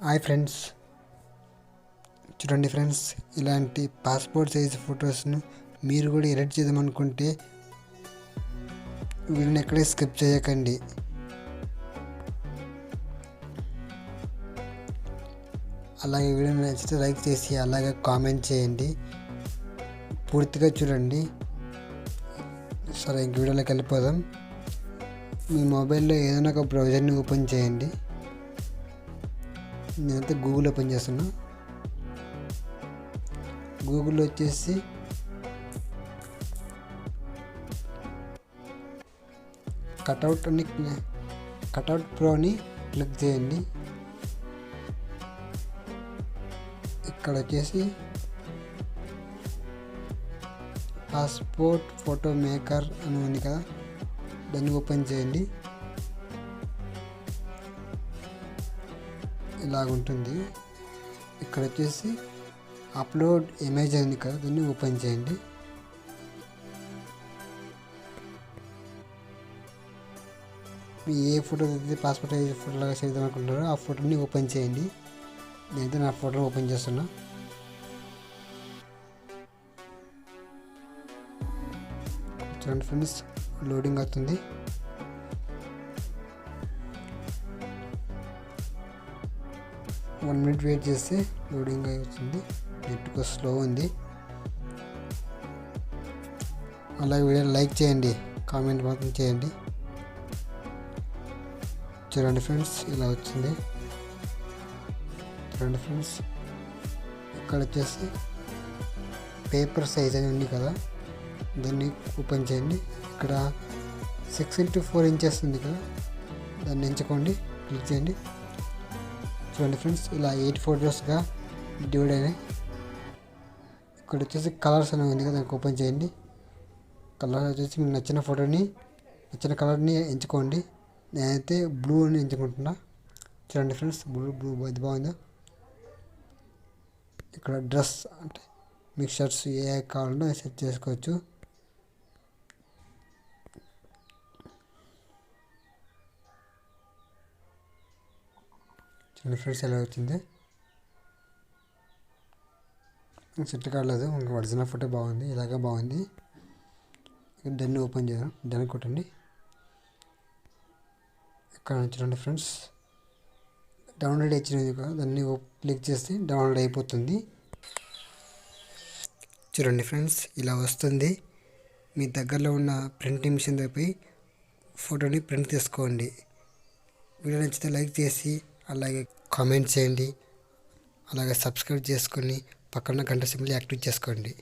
Hi friends, చూడండి friends, ఇలాంటి passport size ఫొటోస్ను మీరు కూడా ఎడిట్ చేద్దామనుకుంటే వీళ్ళని ఎక్కడే స్కిప్ చేయకండి. అలాగే వీడియో నచ్చితే లైక్ చేసి అలాగే కామెంట్ చేయండి. పూర్తిగా చూడండి. సరే, ఇంక వీడియోలోకి వెళ్ళిపోదాం. మీ మొబైల్లో ఏదైనా ఒక బ్రౌజర్ని ఓపెన్ చేయండి. నేనైతే గూగుల్ ఓపెన్ చేస్తున్నా. గూగుల్లో వచ్చేసి కటౌట్ ప్రోని క్లిక్ చేయండి. ఇక్కడ వచ్చేసి పాస్పోర్ట్ ఫోటో మేకర్ అని ఉంది కదా, దాన్ని ఓపెన్ చేయండి. ఇలాగుంటుంది. ఇక్కడ వచ్చేసి అప్లోడ్ ఇమేజ్ ఉంది కదా, దాన్ని ఓపెన్ చేయండి. మీ ఏ ఫోటో అయితే పాస్పోర్ట్ సైజ్ ఫోటోలాగా చేద్దాం అనుకుంటారో ఆ ఫోటోని ఓపెన్ చేయండి. నేనైతే నా ఫోటోని ఓపెన్ చేస్తున్నా. చూడండి ఫ్రెండ్స్, లోడింగ్ అవుతుంది. వన్ మినిట్ వెయిట్ చేస్తే లోడింగ్ అవుతుంది. నెట్గా స్లో ఉంది. అలాగే వీడియో లైక్ చేయండి, కామెంట్ మాత్రం చేయండి. చూడండి ఫ్రెండ్స్, ఇలా వచ్చింది. చూడండి ఫ్రెండ్స్, ఇక్కడ వచ్చేసి పేపర్ సైజ్ అని ఉంది కదా, దాన్ని ఓపెన్ చేయండి. ఇక్కడ 6x4 ఇంచెస్ ఉంది కదా, దాన్ని ఎంచుకోండి, క్లిక్ చేయండి. చూడండి ఫ్రెండ్స్, ఇలా 8 ఫోటోస్గా డివైడ్ అయినాయి. ఇక్కడ వచ్చేసి కలర్స్ అనేవి ఉంది కదా, దానికి ఓపెన్ చేయండి. కలర్ వచ్చేసి మీకు నచ్చిన కలర్ని ఎంచుకోండి. నేనైతే బ్లూ అని ఎంచుకుంటున్నా. చూడండి ఫ్రెండ్స్, బ్లూ ఇది బాగుందా. ఇక్కడ డ్రెస్ అంటే మీకు షర్ట్స్ ఏ కావాలన్నా సెట్ చేసుకోవచ్చు. చూడండి ఫ్రెండ్స్, ఎలా వచ్చింది. సెట్ కావట్లేదు, ఇంకా ఒరిజినల్ ఫోటో బాగుంది, ఇలాగే బాగుంది. డన్ ఓపెన్ చేద్దాం. డన్ కొట్టండి. ఇక్కడ చూడండి ఫ్రెండ్స్, డౌన్లోడ్ వచ్చినది కదా, దాన్ని క్లిక్ చేస్తే డౌన్లోడ్ అయిపోతుంది. చూడండి ఫ్రెండ్స్, ఇలా వస్తుంది. మీ దగ్గరలో ఉన్న ప్రింటింగ్ మిషన్ దగ్గర పోయి ఫోటోని ప్రింట్ తీసుకోండి. వీడియో నచ్చితే లైక్ చేసి అలాగే కామెంట్ చేయండి. అలాగే సబ్స్క్రైబ్ చేసుకొని పక్కన గంట సింబల్ యాక్టివేట్ చేసుకోండి.